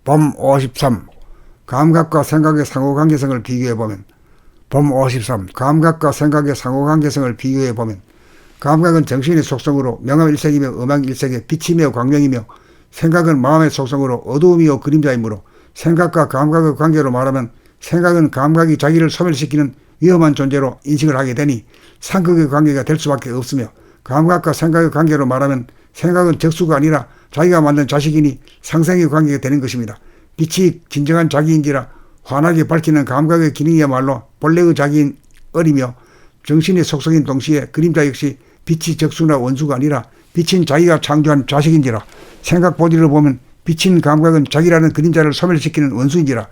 범 53. 감각과 생각의 상호관계성을 비교해보면 범 53. 감각과 생각의 상호관계성을 비교해보면 감각은 정신의 속성으로 명암일색이며 음악일색의 빛이며 광명이며 생각은 마음의 속성으로 어두움이요 그림자이므로 생각과 감각의 관계로 말하면 생각은 감각이 자기를 소멸시키는 위험한 존재로 인식을 하게 되니 상극의 관계가 될 수밖에 없으며 감각과 생각의 관계로 말하면 생각은 적수가 아니라 자기가 만든 자식이니 상생의 관계가 되는 것입니다. 빛이 진정한 자기인지라 환하게 밝히는 감각의 기능이야말로 본래의 자기인 을이며 정신의 속성인 동시에 그림자 역시 빛이 적수나 원수가 아니라 빛인 자기가 창조한 자식인지라 생각 본질을 보면 빛인 감각은 자기라는 그림자를 소멸시키는 원수인지라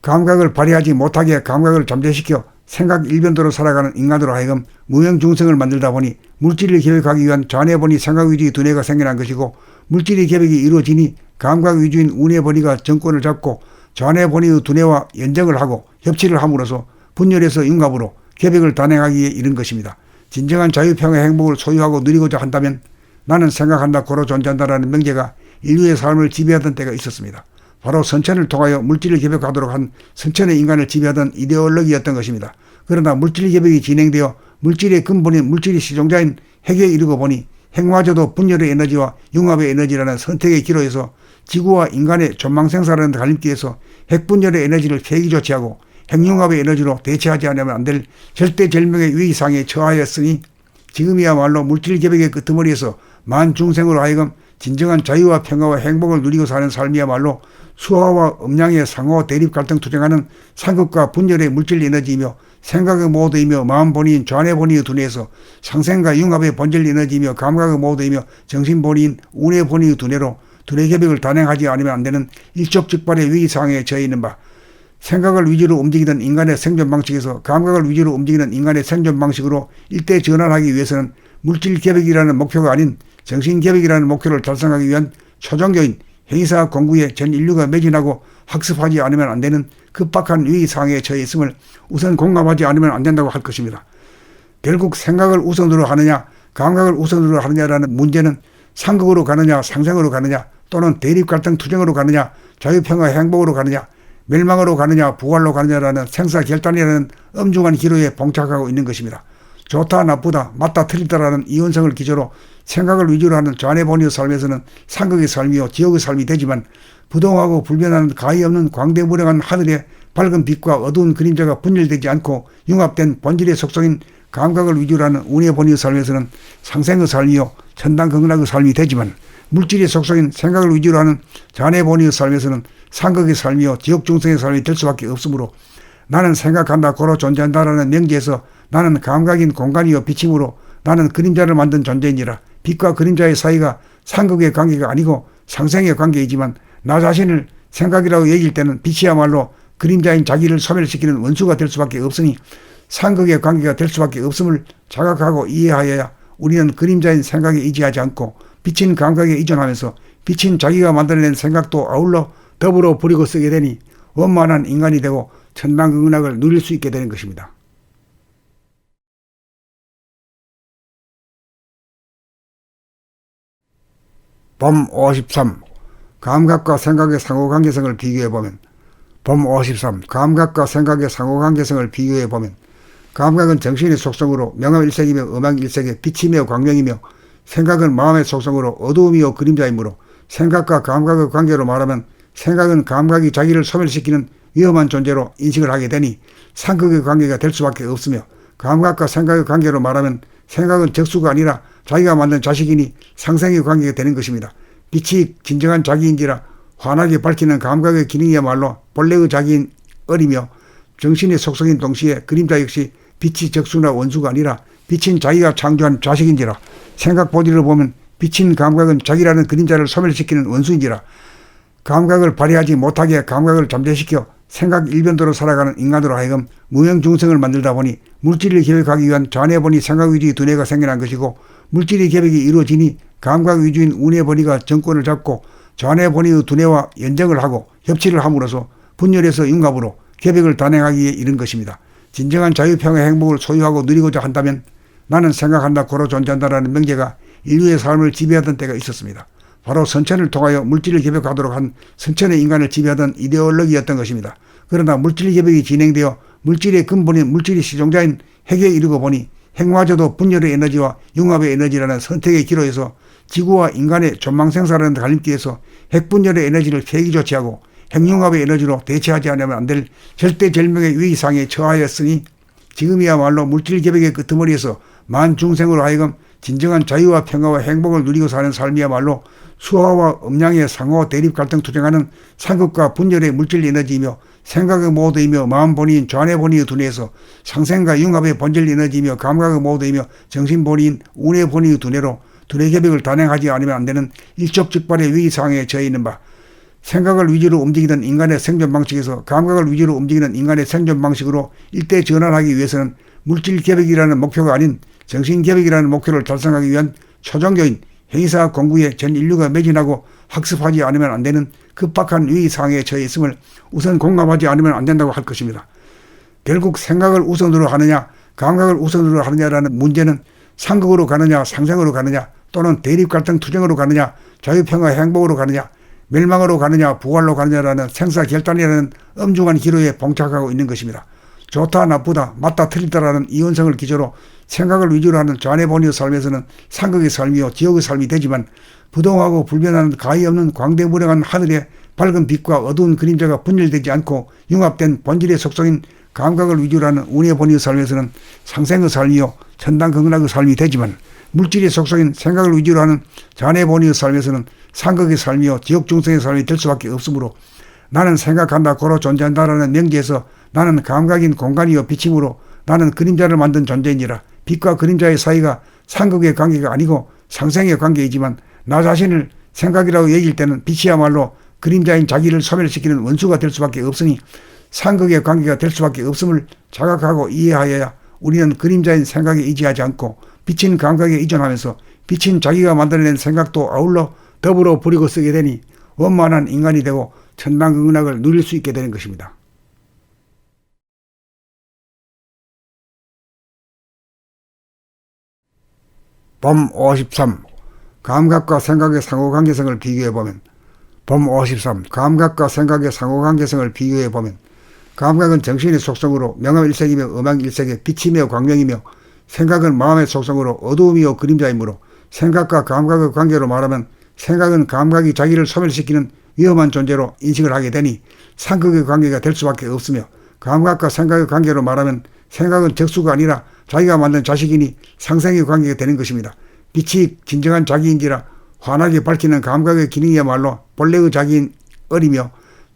감각을 발휘하지 못하게 감각을 잠재시켜 생각 일변도로 살아가는 인간으로 하여금 무명중생을 만들다 보니 물질을 계획하기 위한 잔해본이 생각 위주의 두뇌가 생겨난 것이고 물질의 계획이 이루어지니 감각 위주인 운해본이가 정권을 잡고 잔해본이의 두뇌와 연정을 하고 협치를 함으로써 분열해서 융합으로 계획을 단행하기에 이른 것입니다. 진정한 자유평화의 행복을 소유하고 누리고자 한다면 나는 생각한다 고로 존재한다라는 명제가 인류의 삶을 지배하던 때가 있었습니다. 바로 선천을 통하여 물질을 개벽하도록 한 선천의 인간을 지배하던 이데올로기였던 것입니다. 그러나 물질 개벽이 진행되어 물질의 근본인 물질의 시종자인 핵에 이르고 보니 핵마저도 분열의 에너지와 융합의 에너지라는 선택의 기로에서 지구와 인간의 존망생사라는 갈림길에서 핵분열의 에너지를 폐기조치하고 핵융합의 에너지로 대체하지 않으면 안 될 절대절명의 위기상에 처하였으니 지금이야말로 물질 개벽의 끄트머리에서 만중생으로 하여금 진정한 자유와 평화와 행복을 누리고 사는 삶이야말로 수화와 음양의 상호 대립 갈등 투쟁하는 상극과 분열의 물질 에너지이며 생각의 모드이며 마음본위인 좌뇌본위의 두뇌에서 상생과 융합의 본질 에너지이며 감각의 모드이며 정신본위인 운해본위의 두뇌로 두뇌 개벽을 단행하지 않으면 안 되는 일촉즉발의 위기상황에 처해 있는 바 생각을 위주로 움직이던 인간의 생존 방식에서 감각을 위주로 움직이는 인간의 생존 방식으로 일대 전환하기 위해서는 물질 개벽이라는 목표가 아닌 정신 개벽이라는 목표를 달성하기 위한 초종교인 행위사 공부에 전 인류가 매진하고 학습하지 않으면 안 되는 급박한 위기상황에 처해 있음을 우선 공감하지 않으면 안 된다고 할 것입니다. 결국 생각을 우선으로 하느냐 감각을 우선으로 하느냐라는 문제는 상극으로 가느냐 상생으로 가느냐 또는 대립갈등 투쟁으로 가느냐 자유평화 행복으로 가느냐 멸망으로 가느냐 부활로 가느냐라는 생사결단이라는 엄중한 기로에 봉착하고 있는 것입니다. 좋다 나쁘다 맞다 틀리다라는 이원성을 기조로 생각을 위주로 하는 좌뇌본위의 삶에서는 상극의 삶이요 지옥의 삶이 되지만 부동하고 불변하는 가히 없는 광대무량한 하늘의 밝은 빛과 어두운 그림자가 분열되지 않고 융합된 본질의 속성인 감각을 위주로 하는 운해본위의 삶에서는 상생의 삶이요 천당극락의 삶이 되지만 물질의 속성인 생각을 위주로 하는 좌뇌본위의 삶에서는 상극의 삶이요 지옥중생의 삶이 될 수밖에 없으므로 나는 생각한다 고로 존재한다라는 명제에서 나는 감각인 공간이요 빛이므로 나는 그림자를 만든 존재이니라 빛과 그림자의 사이가 상극의 관계가 아니고 상생의 관계이지만 나 자신을 생각이라고 얘기할 때는 빛이야말로 그림자인 자기를 소멸시키는 원수가 될 수밖에 없으니 상극의 관계가 될 수밖에 없음을 자각하고 이해하여야 우리는 그림자인 생각에 의지하지 않고 빛인 감각에 의존하면서 빛인 자기가 만들어낸 생각도 아울러 더불어 부리고 쓰게 되니 원만한 인간이 되고 천당극락을 누릴 수 있게 되는 것입니다. 범 53. 감각과 생각의 상호관계성을 비교해보면 범 53. 감각과 생각의 상호관계성을 비교해보면 감각은 정신의 속성으로 명암일색이며 음악일색의 빛이며 광명이며 생각은 마음의 속성으로 어두움이요 그림자이므로 생각과 감각의 관계로 말하면 생각은 감각이 자기를 소멸시키는 위험한 존재로 인식을 하게 되니 상극의 관계가 될 수밖에 없으며 감각과 생각의 관계로 말하면 생각은 적수가 아니라 자기가 만든 자식이니 상생의 관계가 되는 것입니다. 빛이 진정한 자기인지라 환하게 밝히는 감각의 기능이야말로 본래의 자기인 을이며 정신의 속성인 동시에 그림자 역시 빛이 적수나 원수가 아니라 빛인 자기가 창조한 자식인지라 생각 본질을 보면 빛인 감각은 자기라는 그림자를 소멸시키는 원수인지라 감각을 발휘하지 못하게 감각을 잠재시켜 생각 일변도로 살아가는 인간으로 하여금 무명중생을 만들다 보니 물질을 계획하기 위한 잔해본이 생각 위주의 두뇌가 생겨난 것이고 물질의 계획이 이루어지니 감각 위주인 운해본이가 정권을 잡고 잔해본이의 두뇌와 연정을 하고 협치를 함으로써 분열해서 융합으로 계획을 단행하기에 이른 것입니다. 진정한 자유평화의 행복을 소유하고 누리고자 한다면 나는 생각한다 고로 존재한다라는 명제가 인류의 삶을 지배하던 때가 있었습니다. 바로 선천을 통하여 물질을 개벽하도록 한 선천의 인간을 지배하던 이데올로기였던 것입니다. 그러나 물질 개벽이 진행되어 물질의 근본인 물질의 시종자인 핵에 이르고 보니 핵마저도 분열의 에너지와 융합의 에너지라는 선택의 기로에서 지구와 인간의 존망생사라는 갈림길에서 핵분열의 에너지를 폐기 조치하고 핵융합의 에너지로 대체하지 않으면 안 될 절대절명의 위기상에 처하였으니 지금이야말로 물질 개벽의 끄트머리에서 만중생으로 하여금 진정한 자유와 평화와 행복을 누리고 사는 삶이야말로 수화와 음양의 상호 대립 갈등 투쟁하는 상극과 분열의 물질 에너지이며 생각의 모드이며 마음 본위인 좌뇌 본위의 두뇌에서 상생과 융합의 본질 에너지이며 감각의 모드이며 정신 본위인 운의 본위의 두뇌로 두뇌 개벽을 단행하지 않으면 안 되는 일촉즉발의 위기상황에 처해 있는 바, 생각을 위주로 움직이던 인간의 생존 방식에서 감각을 위주로 움직이는 인간의 생존 방식으로 일대 전환하기 위해서는 물질 개벽이라는 목표가 아닌 정신 개벽이라는 목표를 달성하기 위한 초종교인 행위사 공부에 전 인류가 매진하고 학습하지 않으면 안 되는 급박한 위기상황에 처해 있음을 우선 공감하지 않으면 안 된다고 할 것입니다. 결국 생각을 우선으로 하느냐 감각을 우선으로 하느냐라는 문제는 상극으로 가느냐 상생으로 가느냐 또는 대립갈등 투쟁으로 가느냐 자유평화 행복으로 가느냐 멸망으로 가느냐 부활로 가느냐라는 생사결단이라는 엄중한 기로에 봉착하고 있는 것입니다. 좋다 나쁘다 맞다 틀리다라는 이원성을 기조로 생각을 위주로 하는 좌뇌본위의 삶에서는 상극의 삶이요 지옥의 삶이 되지만 부동하고 불변하는 가히 없는 광대무량한 하늘에 밝은 빛과 어두운 그림자가 분열되지 않고 융합된 본질의 속성인 감각을 위주로 하는 운의 본위의 삶에서는 상생의 삶이요 천당극락의 삶이 되지만 물질의 속성인 생각을 위주로 하는 좌뇌 본위의 삶에서는 상극의 삶이요 지옥중생의 삶이 될 수밖에 없으므로 나는 생각한다 고로 존재한다라는 명제에서 나는 감각인 공간이요 비침으로 나는 그림자를 만든 존재이니라. 빛과 그림자의 사이가 상극의 관계가 아니고 상생의 관계이지만 나 자신을 생각이라고 얘기할 때는 빛이야말로 그림자인 자기를 소멸시키는 원수가 될 수밖에 없으니 상극의 관계가 될 수밖에 없음을 자각하고 이해하여야 우리는 그림자인 생각에 의지하지 않고 빛인 감각에 의존하면서 빛인 자기가 만들어낸 생각도 아울러 더불어 부리고 쓰게 되니 원만한 인간이 되고 천당극락을 누릴 수 있게 되는 것입니다. 범 53. 감각과 생각의 상호관계성을 비교해보면 범 53. 감각과 생각의 상호관계성을 비교해보면 감각은 정신의 속성으로 명암일색이며 음양일색의 빛이며 광명이며 생각은 마음의 속성으로 어두움이요 그림자이므로 생각과 감각의 관계로 말하면 생각은 감각이 자기를 소멸시키는 위험한 존재로 인식을 하게 되니 상극의 관계가 될 수밖에 없으며 감각과 생각의 관계로 말하면 생각은 적수가 아니라 자기가 만든 자식이니 상생의 관계가 되는 것입니다. 빛이 진정한 자기인지라 환하게 밝히는 감각의 기능이야말로 본래의 자기인 어리며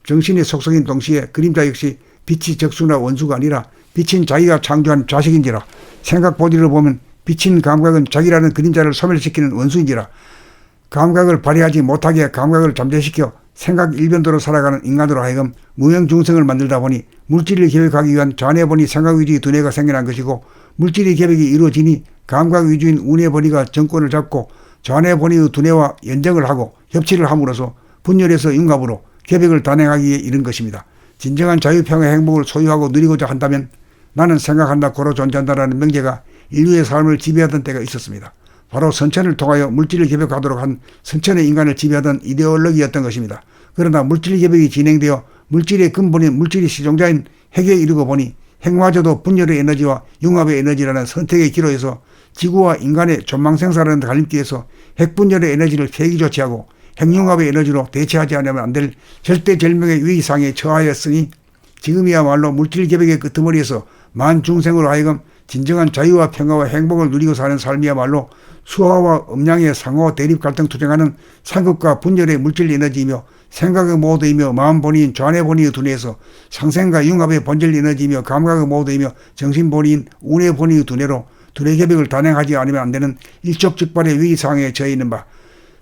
정신의 속성인 동시에 그림자 역시 빛이 적수나 원수가 아니라 빛인 자기가 창조한 자식인지라 생각 본질을 보면 빛인 감각은 자기라는 그림자를 소멸시키는 원수인지라 감각을 발휘하지 못하게 감각을 잠재시켜 생각 일변도로 살아가는 인간으로 하여금 무명중생을 만들다 보니 물질을 개벽하기 위한 좌뇌본위 생각 위주의 두뇌가 생겨난 것이고 물질의 개벽이 이루어지니 감각 위주인 운뇌본위가 정권을 잡고 좌뇌본위의 두뇌와 연정을 하고 협치를 함으로써 분열에서 융합으로 개벽을 단행하기에 이른 것입니다. 진정한 자유평화 행복을 소유하고 누리고자 한다면 나는 생각한다 고로 존재한다라는 명제가 인류의 삶을 지배하던 때가 있었습니다. 바로 선천을 통하여 물질을 개벽하도록 한 선천의 인간을 지배하던 이데올로기였던 것입니다. 그러나 물질 개벽이 진행되어 물질의 근본인 물질의 시종자인 핵에 이르고 보니 핵마저도 분열의 에너지와 융합의 에너지라는 선택의 기로에서 지구와 인간의 존망생사라는 갈림길에서 핵분열의 에너지를 폐기 조치하고 핵융합의 에너지로 대체하지 않으면 안 될 절대절명의 위기상에 처하였으니 지금이야말로 물질 개벽의 끄트머리에서 만중생으로 하여금 진정한 자유와 평화와 행복을 누리고 사는 삶이야말로 수화와 음양의 상호 대립 갈등 투쟁하는 상극과 분열의 물질 에너지이며 생각의 모드이며 마음 본위인 좌뇌 본위의 두뇌에서 상생과 융합의 본질 에너지이며 감각의 모드이며 정신 본위인 운의 본위의 두뇌로 두뇌 개벽을 단행하지 않으면 안 되는 일촉즉발의 위기상황에 처해 있는 바,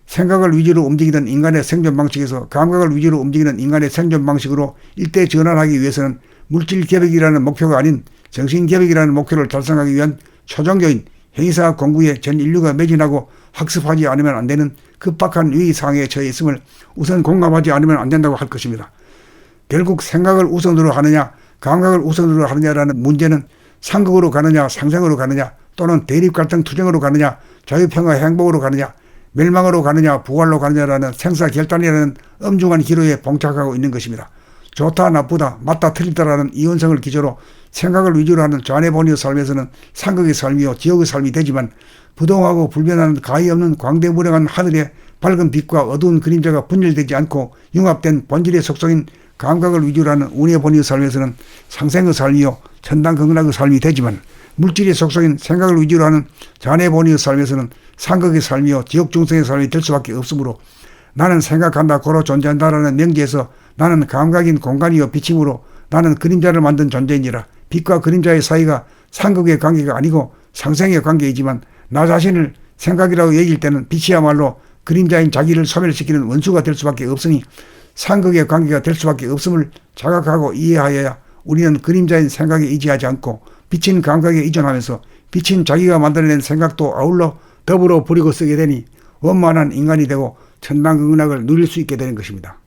생각을 위주로 움직이던 인간의 생존 방식에서 감각을 위주로 움직이는 인간의 생존 방식으로 일대 전환하기 위해서는 물질 개벽이라는 목표가 아닌 정신 개벽이라는 목표를 달성하기 위한 초종교인 행위사 공부에 전 인류가 매진하고 학습하지 않으면 안 되는 급박한 위기상황에 처해 있음을 우선 공감하지 않으면 안 된다고 할 것입니다. 결국 생각을 우선으로 하느냐 감각을 우선으로 하느냐라는 문제는 상극으로 가느냐 상생으로 가느냐 또는 대립갈등 투쟁으로 가느냐 자유평화 행복으로 가느냐 멸망으로 가느냐 부활로 가느냐라는 생사결단이라는 엄중한 기로에 봉착하고 있는 것입니다. 좋다 나쁘다 맞다 틀리다라는 이원성을 기조로 생각을 위주로 하는 좌뇌본의 삶에서는 상극의 삶이요 지옥의 삶이 되지만 부동하고 불변하는 가히 없는 광대무량한 하늘에 밝은 빛과 어두운 그림자가 분열되지 않고 융합된 본질의 속성인 감각을 위주로 하는 운해본의 삶에서는 상생의 삶이요 천당극락의 삶이 되지만 물질의 속성인 생각을 위주로 하는 좌뇌본의 삶에서는 상극의 삶이요 지옥중생의 삶이 될 수밖에 없으므로 나는 생각한다 고로 존재한다라는 명제에서 나는 감각인 공간이요 빛이므로 나는 그림자를 만든 존재이니라. 빛과 그림자의 사이가 상극의 관계가 아니고 상생의 관계이지만 나 자신을 생각이라고 얘기할 때는 빛이야말로 그림자인 자기를 소멸시키는 원수가 될 수밖에 없으니 상극의 관계가 될 수밖에 없음을 자각하고 이해하여야 우리는 그림자인 생각에 의지하지 않고 빛인 감각에 의존하면서 빛인 자기가 만들어낸 생각도 아울러 더불어 부리고 쓰게 되니 원만한 인간이 되고 천당극락을 누릴 수 있게 되는 것입니다.